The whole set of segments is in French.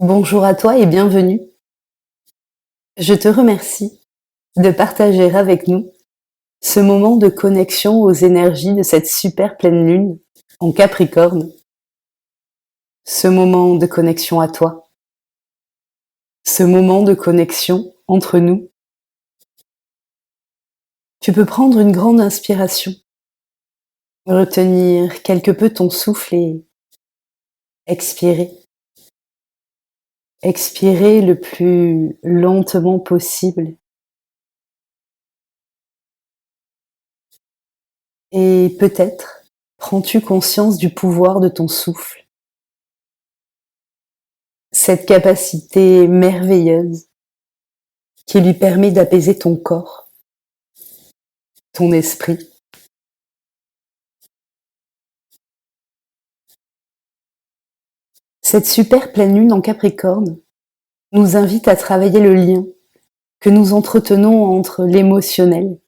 Bonjour à toi et bienvenue. Je te remercie de partager avec nous ce moment de connexion aux énergies de cette super pleine lune en Capricorne, ce moment de connexion à toi, ce moment de connexion entre nous. Tu peux prendre une grande inspiration, retenir quelque peu ton souffle et expirer. Expirer le plus lentement possible. Et peut-être prends-tu conscience du pouvoir de ton souffle, cette capacité merveilleuse qui lui permet d'apaiser ton corps, ton esprit. Cette super pleine lune en Capricorne nous invite à travailler le lien que nous entretenons entre l'émotionnel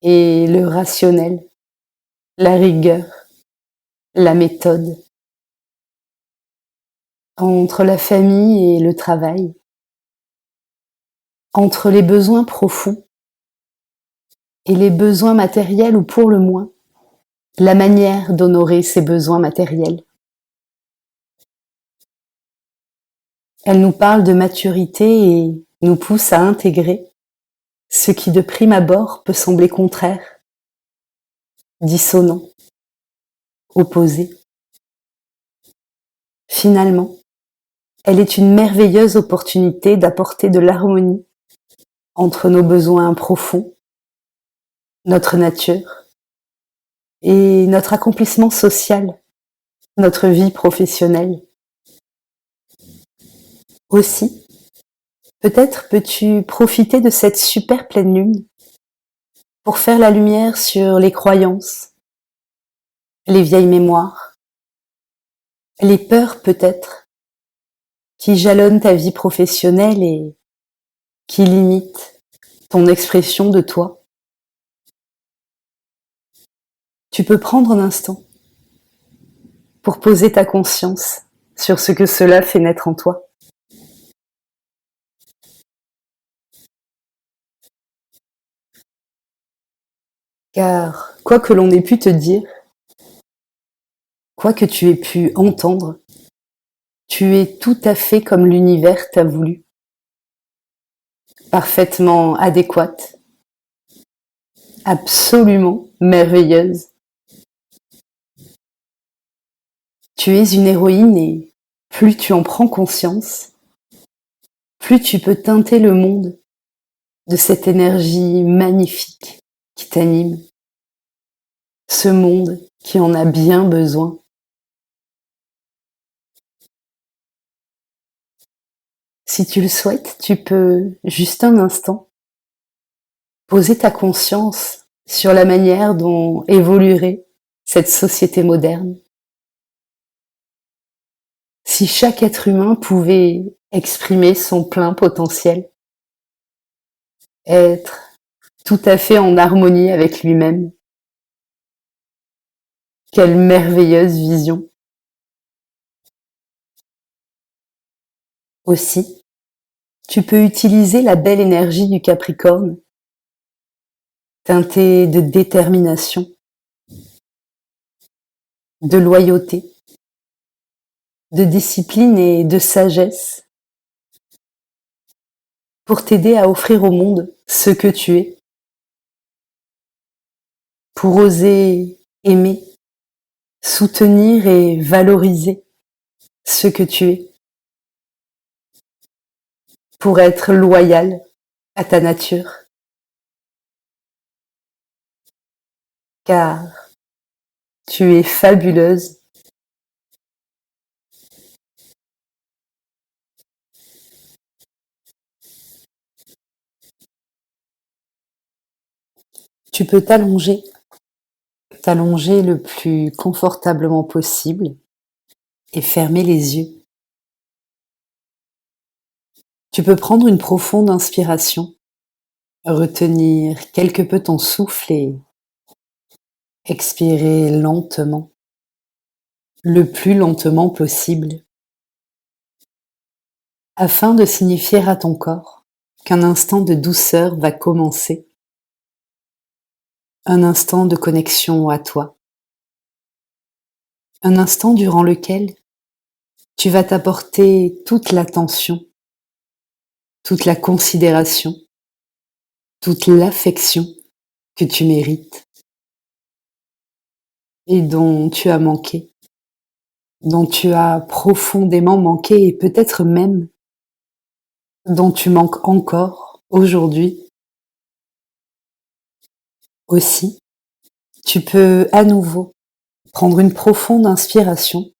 et le rationnel, la rigueur, la méthode, entre la famille et le travail, entre les besoins profonds et les besoins matériels, ou pour le moins, la manière d'honorer ces besoins matériels. Elle nous parle de maturité et nous pousse à intégrer ce qui de prime abord peut sembler contraire, dissonant, opposé. Finalement, elle est une merveilleuse opportunité d'apporter de l'harmonie entre nos besoins profonds, notre nature et notre accomplissement social, notre vie professionnelle. Aussi, peut-être peux-tu profiter de cette super pleine lune pour faire la lumière sur les croyances, les vieilles mémoires, les peurs peut-être, qui jalonnent ta vie professionnelle et qui limitent ton expression de toi. Tu peux prendre un instant pour poser ta conscience sur ce que cela fait naître en toi. Car quoi que l'on ait pu te dire, quoi que tu aies pu entendre, tu es tout à fait comme l'univers t'a voulu, parfaitement adéquate, absolument merveilleuse. Tu es une héroïne et plus tu en prends conscience, plus tu peux teinter le monde de cette énergie magnifique qui t'anime, ce monde qui en a bien besoin. Si tu le souhaites, tu peux, juste un instant, poser ta conscience sur la manière dont évoluerait cette société moderne. Si chaque être humain pouvait exprimer son plein potentiel, être tout à fait en harmonie avec lui-même, quelle merveilleuse vision. Aussi, tu peux utiliser la belle énergie du Capricorne, teintée de détermination, de loyauté, de discipline et de sagesse, pour t'aider à offrir au monde ce que tu es, pour oser aimer, soutenir et valoriser ce que tu es, pour être loyal à ta nature, car tu es fabuleuse. Tu peux t'allonger le plus confortablement possible et fermer les yeux. Tu peux prendre une profonde inspiration, retenir quelque peu ton souffle et expirer lentement, le plus lentement possible. afin de signifier à ton corps qu'un instant de douceur va commencer, un instant de connexion à toi, un instant durant lequel tu vas t'apporter toute l'attention, toute la considération, toute l'affection que tu mérites et dont tu as manqué, dont tu as profondément manqué et peut-être même dont tu manques encore aujourd'hui. Aussi, tu peux à nouveau prendre une profonde inspiration,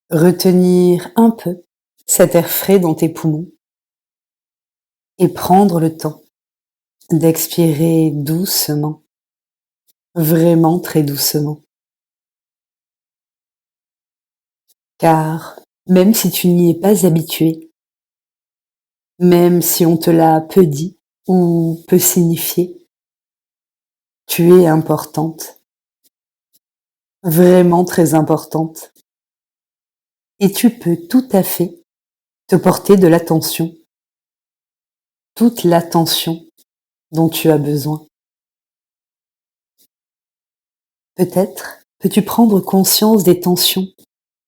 retenir un peu cet air frais dans tes poumons et prendre le temps d'expirer doucement, vraiment très doucement. Car même si tu n'y es pas habitué, même si on te l'a peu dit ou peu signifié, tu es importante, vraiment très importante. Et tu peux tout à fait te porter de l'attention, toute l'attention dont tu as besoin. Peut-être peux-tu prendre conscience des tensions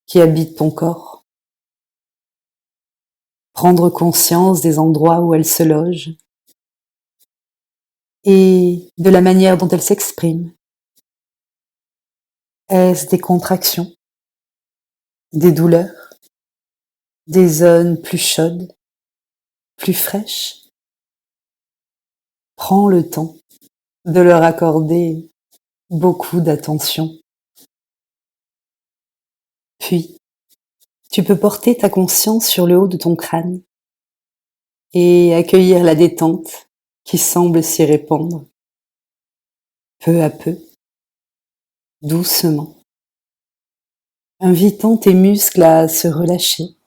qui habitent ton corps, prendre conscience des endroits où elles se logent et de la manière dont elles s'expriment. Est-ce des contractions, des douleurs, des zones plus chaudes, plus fraîches? Prends le temps de leur accorder beaucoup d'attention. Puis, tu peux porter ta conscience sur le haut de ton crâne et accueillir la détente qui semble s'y répandre, peu à peu, doucement, invitant tes muscles à se relâcher,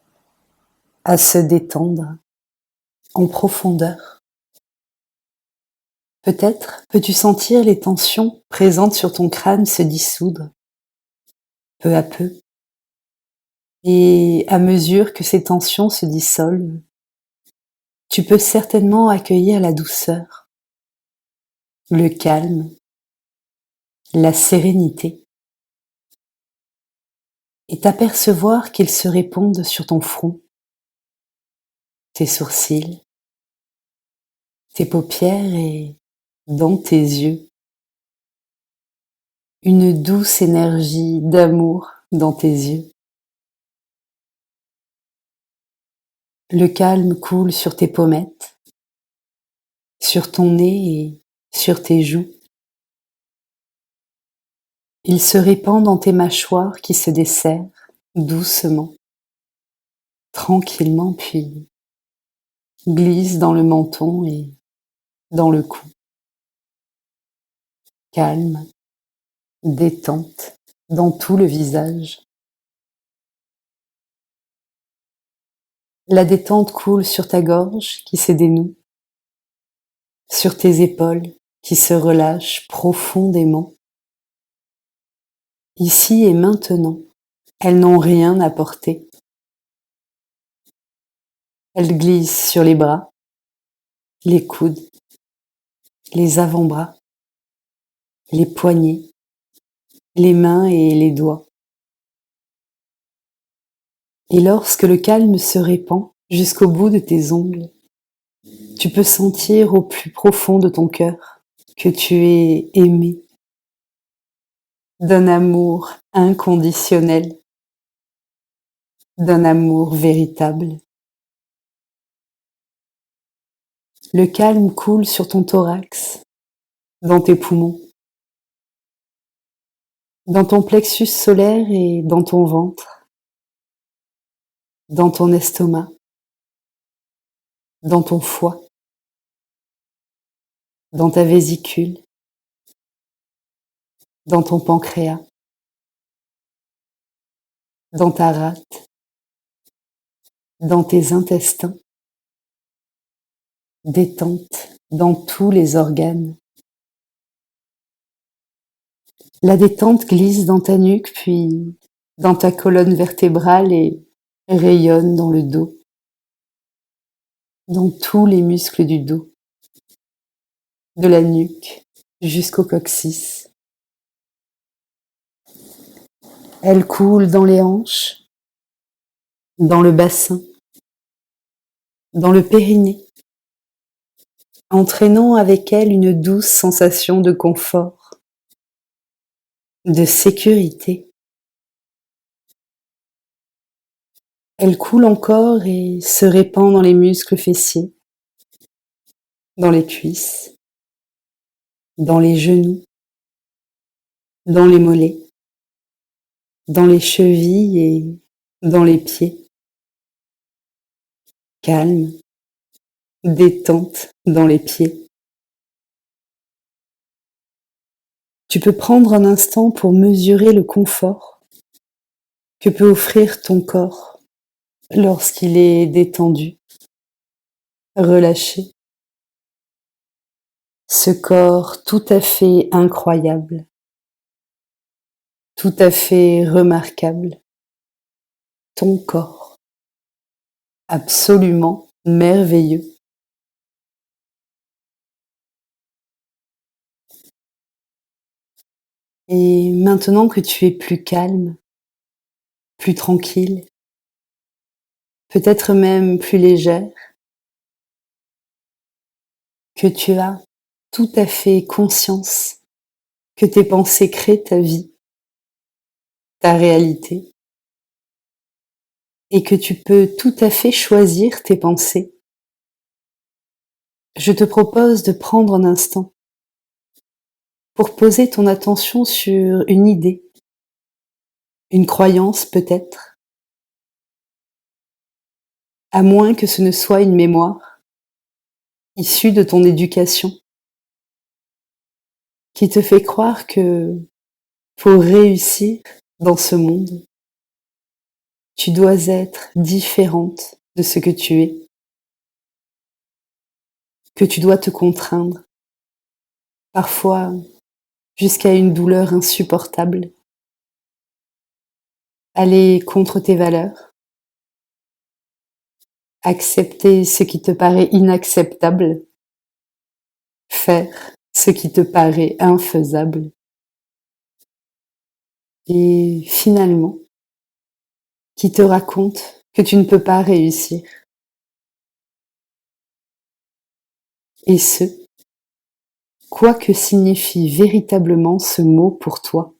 à se détendre en profondeur. Peut-être peux-tu sentir les tensions présentes sur ton crâne se dissoudre, peu à peu, et à mesure que ces tensions se dissolvent, tu peux certainement accueillir la douceur, le calme, la sérénité, et t'apercevoir qu'ils se répandent sur ton front, tes sourcils, tes paupières et dans tes yeux. Une douce énergie d'amour dans tes yeux. Le calme coule sur tes pommettes, sur ton nez et sur tes joues. Il se répand dans tes mâchoires qui se desserrent doucement, tranquillement, puis glisse dans le menton et dans le cou. Calme, détente dans tout le visage. La détente coule sur ta gorge qui se dénoue, sur tes épaules qui se relâchent profondément. Ici et maintenant, elles n'ont rien à porter. Elles glissent sur les bras, les coudes, les avant-bras, les poignets, les mains et les doigts. Et lorsque le calme se répand jusqu'au bout de tes ongles, tu peux sentir au plus profond de ton cœur que tu es aimé d'un amour inconditionnel, d'un amour véritable. Le calme coule sur ton thorax, dans tes poumons, dans ton plexus solaire et dans ton ventre, dans ton estomac, dans ton foie, dans ta vésicule, dans ton pancréas, dans ta rate, dans tes intestins, détente dans tous les organes. La détente glisse dans ta nuque, puis dans ta colonne vertébrale et rayonne dans le dos. dans tous les muscles du dos, de la nuque jusqu'au coccyx. Elle coule dans les hanches, dans le bassin, dans le périnée, entraînant avec elle une douce sensation de confort, de sécurité. Elle coule encore et se répand dans les muscles fessiers, dans les cuisses, dans les genoux, dans les mollets, dans les chevilles et dans les pieds. Calme, détente dans les pieds. Tu peux prendre un instant pour mesurer le confort que peut offrir ton corps lorsqu'il est détendu, relâché. Ce corps tout à fait incroyable, tout à fait remarquable. Ton corps, absolument merveilleux. Et maintenant que tu es plus calme, plus tranquille, peut-être même plus légère, que tu as tout à fait conscience que tes pensées créent ta vie, ta réalité, et que tu peux tout à fait choisir tes pensées. Je te propose de prendre un instant pour poser ton attention sur une idée, une croyance peut-être, à moins que ce ne soit une mémoire issue de ton éducation, qui te fait croire que pour réussir dans ce monde, tu dois être différente de ce que tu es, que tu dois te contraindre, parfois jusqu'à une douleur insupportable, aller contre tes valeurs, accepter ce qui te paraît inacceptable, faire ce qui te paraît infaisable. Et finalement, qui te raconte que tu ne peux pas réussir. Et ce, quoi que signifie véritablement ce mot pour toi.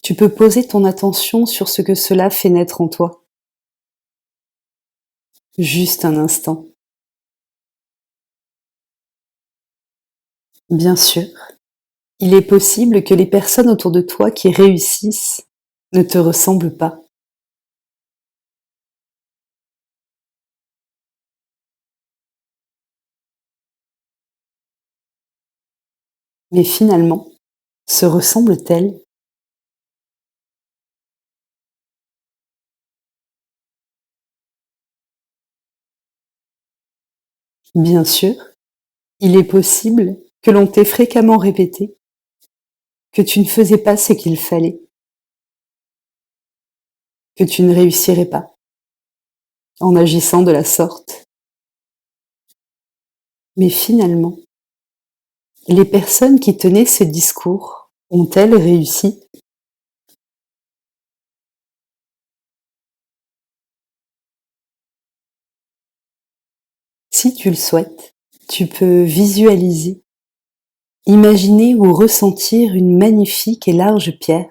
Tu peux poser ton attention sur ce que cela fait naître en toi. Juste un instant. Bien sûr, il est possible que les personnes autour de toi qui réussissent ne te ressemblent pas. Mais finalement, se ressemblent-elles? Bien sûr, il est possible que l'on t'ait fréquemment répété que tu ne faisais pas ce qu'il fallait, que tu ne réussirais pas en agissant de la sorte. Mais finalement, les personnes qui tenaient ce discours ont-elles réussi? Si tu le souhaites, tu peux visualiser, imaginer ou ressentir une magnifique et large pierre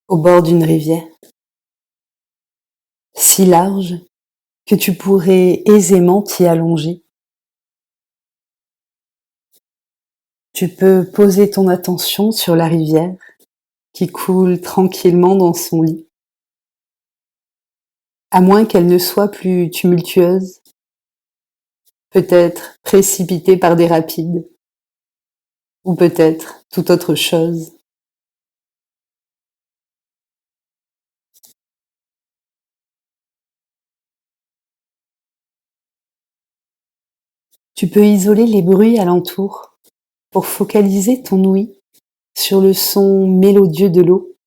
au bord d'une rivière, si large que tu pourrais aisément t'y allonger. Tu peux poser ton attention sur la rivière qui coule tranquillement dans son lit, à moins qu'elle ne soit plus tumultueuse, peut-être précipitée par des rapides, ou peut-être toute autre chose. Tu peux isoler les bruits alentour pour focaliser ton ouïe sur le son mélodieux de l'eau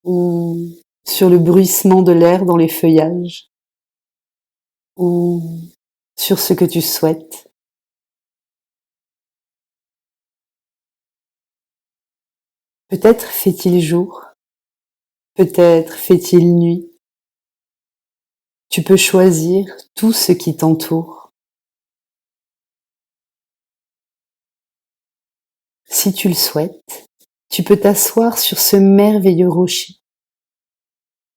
ou sur le bruissement de l'air dans les feuillages ou sur ce que tu souhaites. Peut-être fait-il jour, peut-être fait-il nuit. Tu peux choisir tout ce qui t'entoure. Si tu le souhaites, tu peux t'asseoir sur ce merveilleux rocher,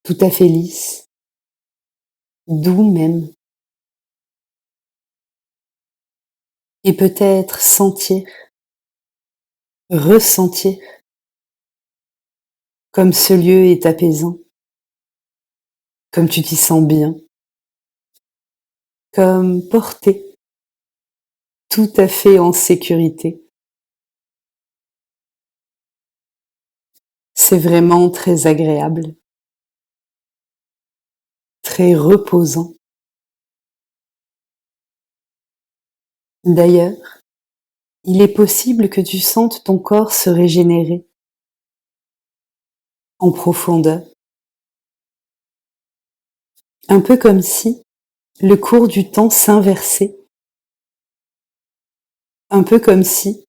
tout à fait lisse, doux même, et peut-être sentir, ressentir comme ce lieu est apaisant, comme tu t'y sens bien, comme porté, tout à fait en sécurité. C'est vraiment très agréable, très reposant. D'ailleurs, il est possible que tu sentes ton corps se régénérer en profondeur, un peu comme si le cours du temps s'inversait, un peu comme si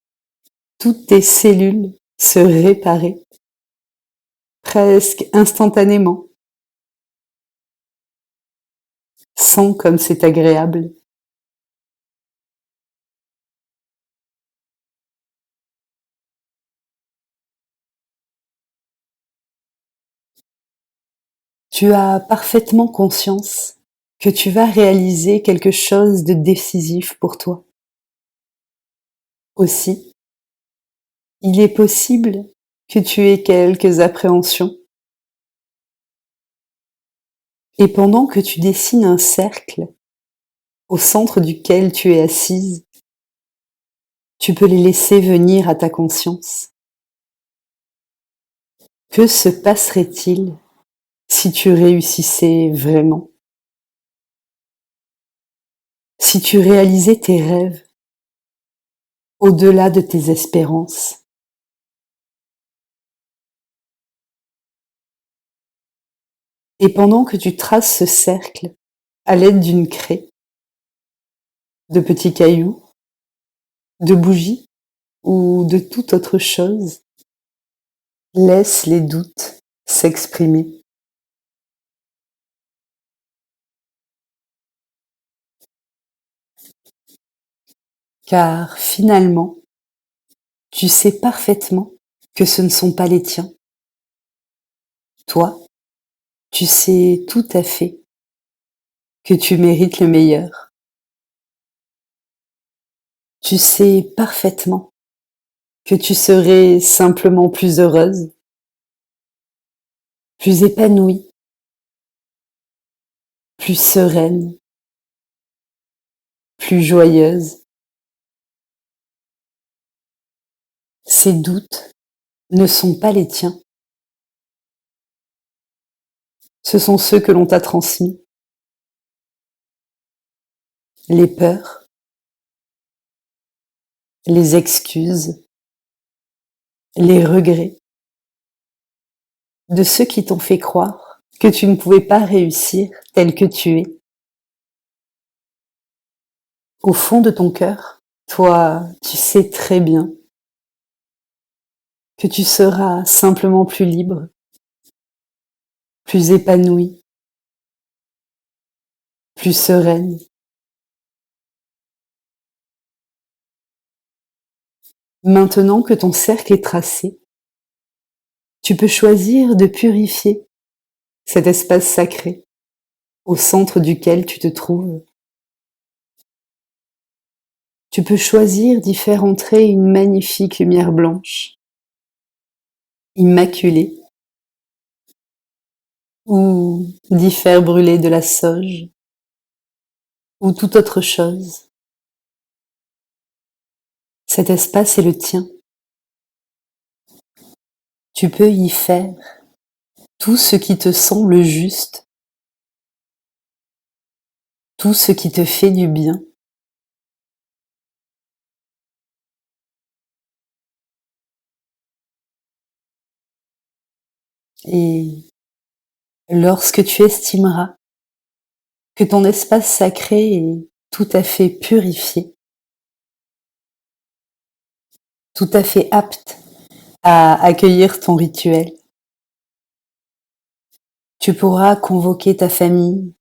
toutes tes cellules se réparaient presque instantanément. Sens comme c'est agréable. Tu as parfaitement conscience que tu vas réaliser quelque chose de décisif pour toi. Aussi, il est possible que tu aies quelques appréhensions. Et pendant que tu dessines un cercle au centre duquel tu es assise, tu peux les laisser venir à ta conscience. Que se passerait-il si tu réussissais vraiment? Si tu réalisais tes rêves au-delà de tes espérances? Et pendant que tu traces ce cercle à l'aide d'une craie, de petits cailloux, de bougies ou de toute autre chose, laisse les doutes s'exprimer. Car finalement, tu sais parfaitement que ce ne sont pas les tiens. Toi, tu sais tout à fait que tu mérites le meilleur. Tu sais parfaitement que tu serais simplement plus heureuse, plus épanouie, plus sereine, plus joyeuse. Ces doutes ne sont pas les tiens. Ce sont ceux que l'on t'a transmis. Les peurs, les excuses, les regrets de ceux qui t'ont fait croire que tu ne pouvais pas réussir tel que tu es. Au fond de ton cœur, toi, tu sais très bien que tu seras simplement plus libre, plus épanouie, plus sereine. Maintenant que ton cercle est tracé, tu peux choisir de purifier cet espace sacré au centre duquel tu te trouves. Tu peux choisir d'y faire entrer une magnifique lumière blanche, immaculée, ou d'y faire brûler de la sauge, ou toute autre chose. Cet espace est le tien. Tu peux y faire tout ce qui te semble juste, tout ce qui te fait du bien. Et lorsque tu estimeras que ton espace sacré est tout à fait purifié, tout à fait apte à accueillir ton rituel, tu pourras convoquer ta famille,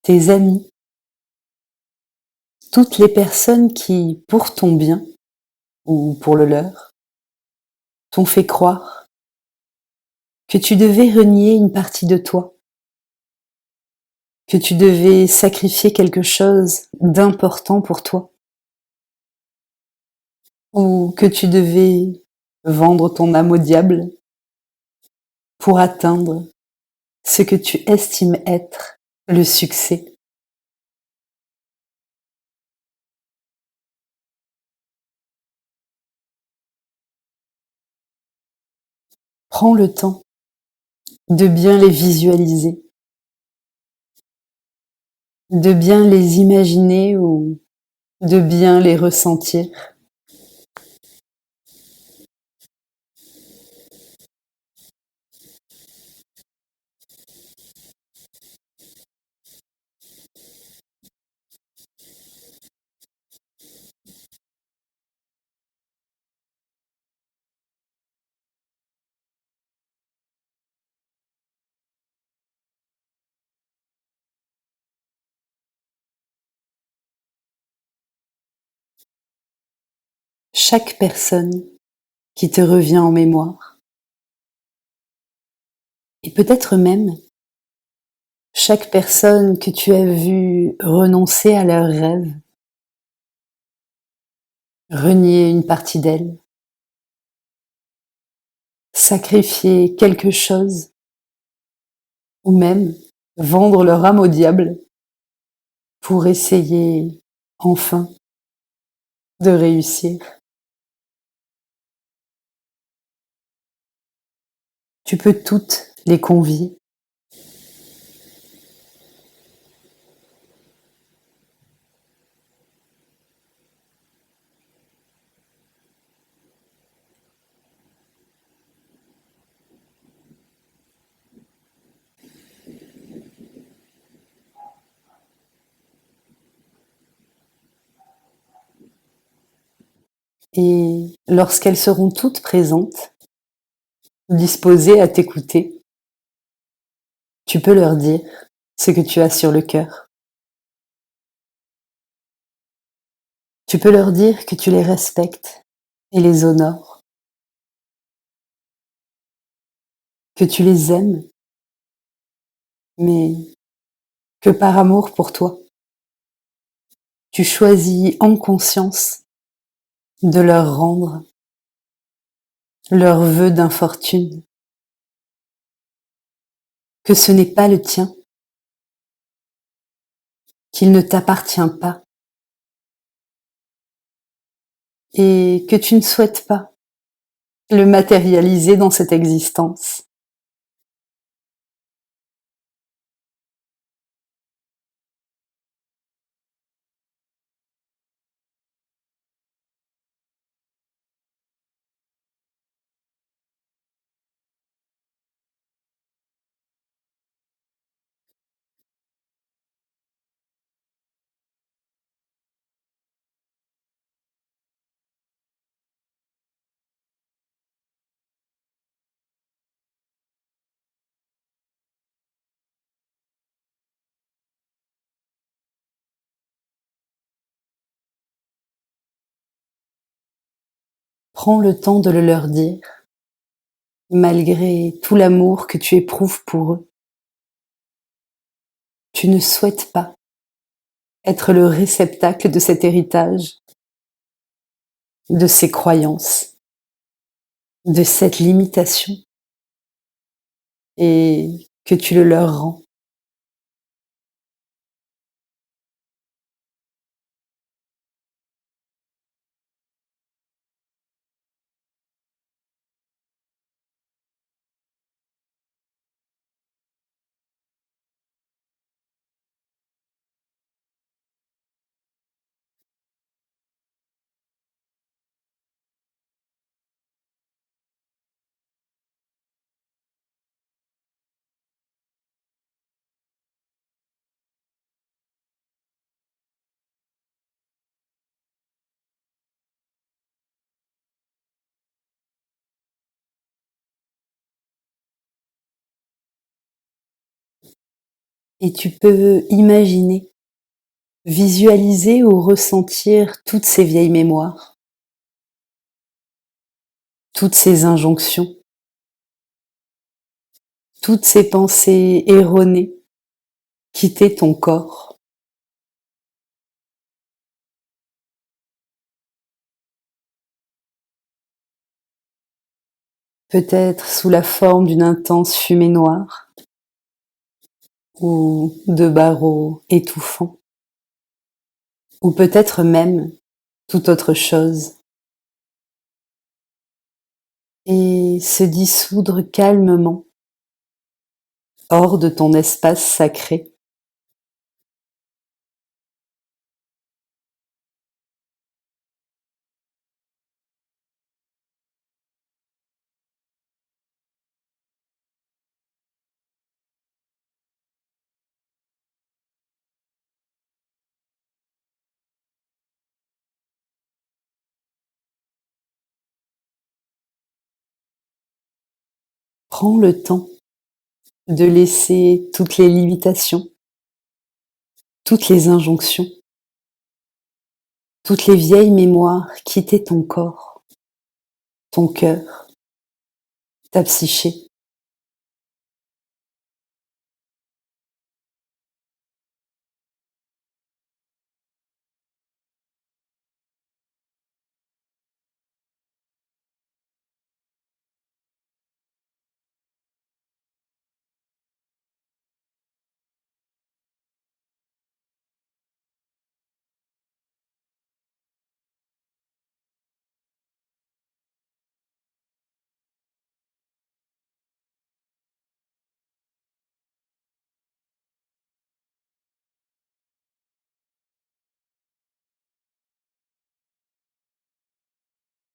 tes amis, toutes les personnes qui, pour ton bien ou pour le leur, t'ont fait croire que tu devais renier une partie de toi, que tu devais sacrifier quelque chose d'important pour toi, ou que tu devais vendre ton âme au diable pour atteindre ce que tu estimes être le succès. Prends le temps de bien les visualiser, de bien les imaginer ou de bien les ressentir. Chaque personne qui te revient en mémoire, et peut-être même chaque personne que tu as vue renoncer à leurs rêves, renier une partie d'elle, sacrifier quelque chose, ou même vendre leur âme au diable pour essayer enfin de réussir. Tu peux toutes les convier. Et lorsqu'elles seront toutes présentes, disposées à t'écouter, tu peux leur dire ce que tu as sur le cœur. Tu peux leur dire que tu les respectes et les honores, que tu les aimes, mais que par amour pour toi, tu choisis en conscience de leur rendre leur vœu d'infortune, que ce n'est pas le tien, qu'il ne t'appartient pas, et que tu ne souhaites pas le matérialiser dans cette existence. Prends le temps de le leur dire, malgré tout l'amour que tu éprouves pour eux. Tu ne souhaites pas être le réceptacle de cet héritage, de ces croyances, de cette limitation, et que tu le leur rends. Et tu peux imaginer, visualiser ou ressentir toutes ces vieilles mémoires, toutes ces injonctions, toutes ces pensées erronées quitter ton corps. Peut-être sous la forme d'une intense fumée noire ou de barreaux étouffants, ou peut-être même toute autre chose, et se dissoudre calmement hors de ton espace sacré. Prends le temps de laisser toutes les limitations, toutes les injonctions, toutes les vieilles mémoires quitter ton corps, ton cœur, ta psyché.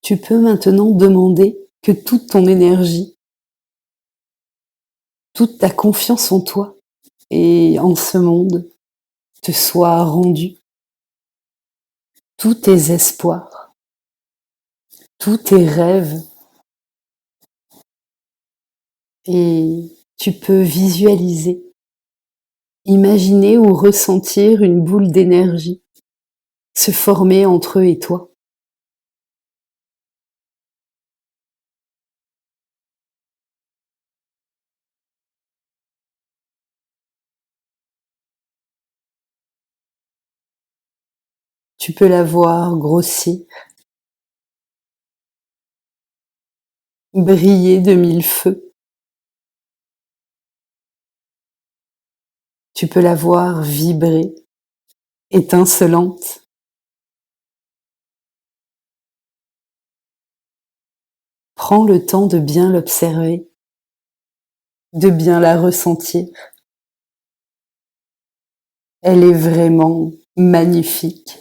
Tu peux maintenant demander que toute ton énergie, toute ta confiance en toi et en ce monde te soit rendue, tous tes espoirs, tous tes rêves, et tu peux visualiser, imaginer ou ressentir une boule d'énergie se former entre eux et toi. Tu peux la voir grossir, briller de mille feux. Tu peux la voir vibrer, étincelante. Prends le temps de bien l'observer, de bien la ressentir. Elle est vraiment magnifique.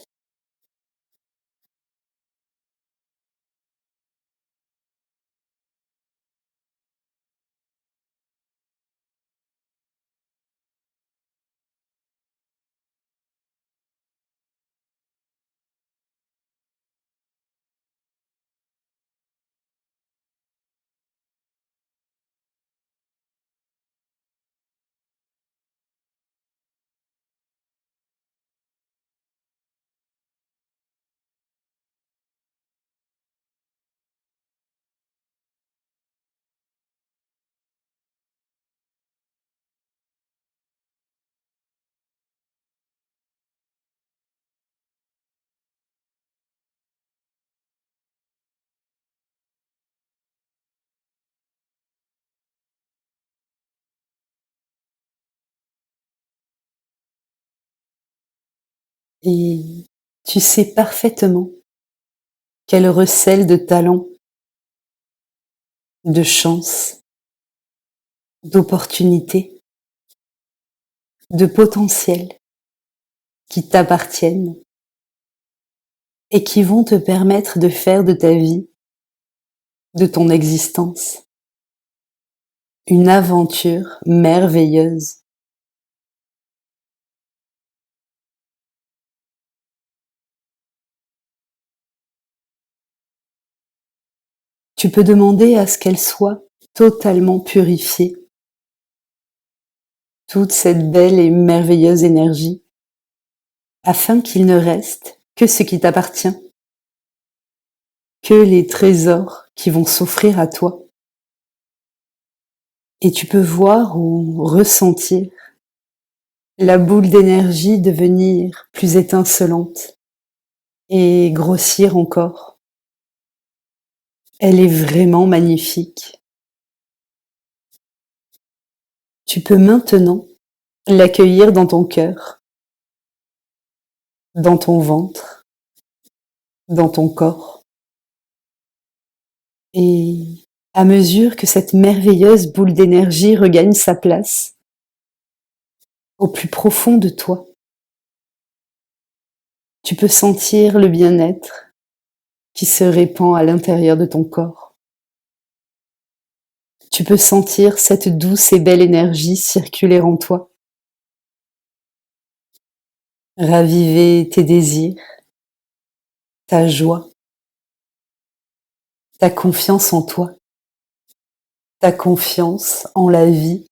Et tu sais parfaitement qu'elle recèle de talent, de chance, d'opportunités, de potentiel qui t'appartiennent et qui vont te permettre de faire de ta vie, de ton existence, une aventure merveilleuse. Tu peux demander à ce qu'elle soit totalement purifiée, toute cette belle et merveilleuse énergie, afin qu'il ne reste que ce qui t'appartient, que les trésors qui vont s'offrir à toi. Et tu peux voir ou ressentir la boule d'énergie devenir plus étincelante et grossir encore. Elle est vraiment magnifique. Tu peux maintenant l'accueillir dans ton cœur, dans ton ventre, dans ton corps. Et à mesure que cette merveilleuse boule d'énergie regagne sa place, au plus profond de toi, tu peux sentir le bien-être qui se répand à l'intérieur de ton corps. Tu peux sentir cette douce et belle énergie circuler en toi, raviver tes désirs, ta joie, ta confiance en toi, ta confiance en la vie.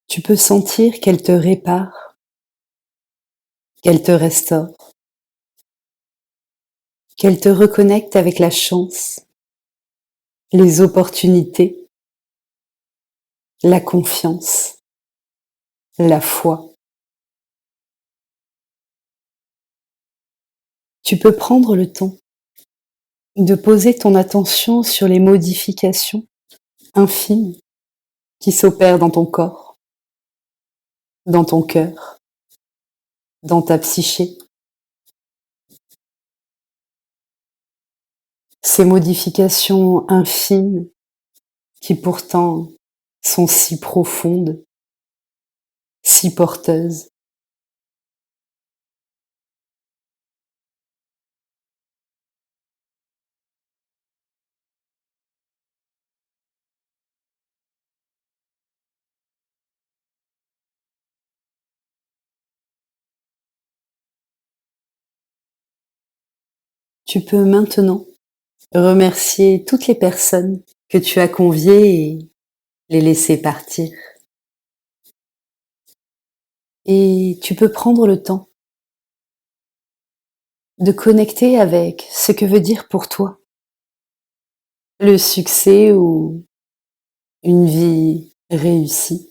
Tu peux sentir qu'elle te répare, qu'elle te restaure, qu'elle te reconnecte avec la chance, les opportunités, la confiance, la foi. Tu peux prendre le temps de poser ton attention sur les modifications infimes qui s'opèrent dans ton corps, dans ton cœur, dans ta psyché. Ces modifications infimes qui pourtant sont si profondes, si porteuses. Tu peux maintenant remercier toutes les personnes que tu as conviées et les laisser partir. Et tu peux prendre le temps de connecter avec ce que veut dire pour toi le succès ou une vie réussie.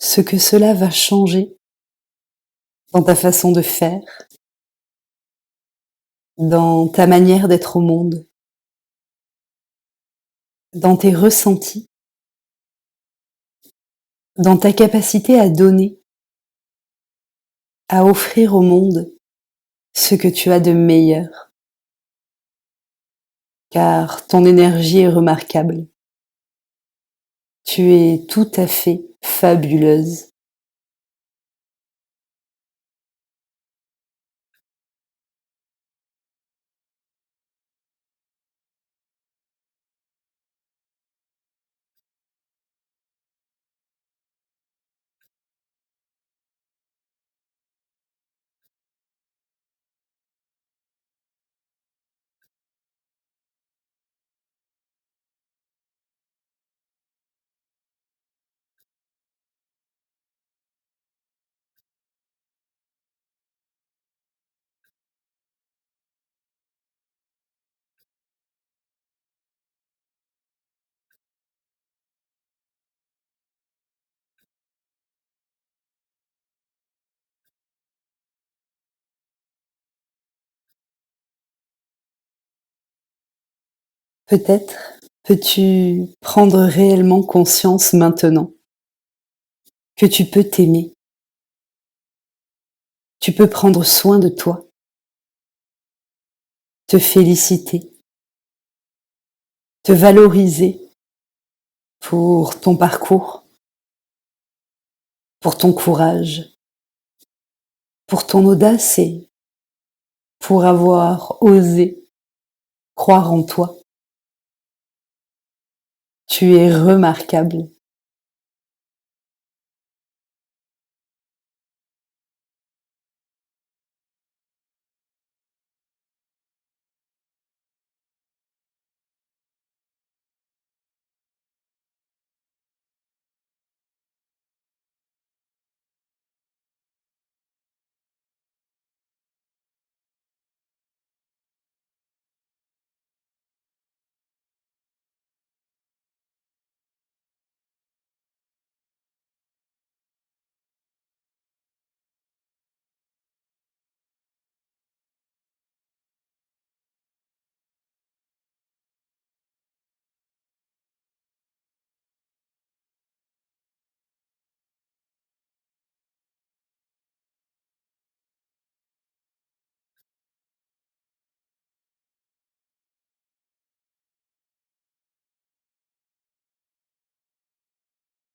Ce que cela va changer dans ta façon de faire, dans ta manière d'être au monde, dans tes ressentis, dans ta capacité à donner, à offrir au monde ce que tu as de meilleur. Car ton énergie est remarquable. Tu es tout à fait fabuleuse. Peut-être peux-tu prendre réellement conscience maintenant que tu peux t'aimer, tu peux prendre soin de toi, te féliciter, te valoriser pour ton parcours, pour ton courage, pour ton audace et pour avoir osé croire en toi. Tu es remarquable.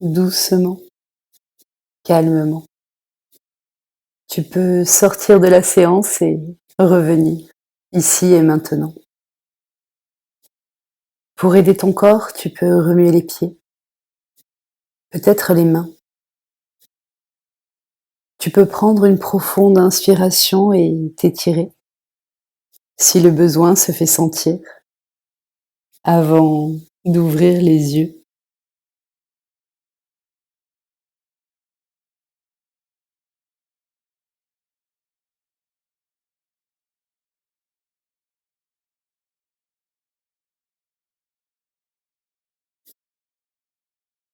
Doucement, calmement. Tu peux sortir de la séance et revenir, ici et maintenant. Pour aider ton corps, tu peux remuer les pieds, peut-être les mains. Tu peux prendre une profonde inspiration et t'étirer, si le besoin se fait sentir, avant d'ouvrir les yeux.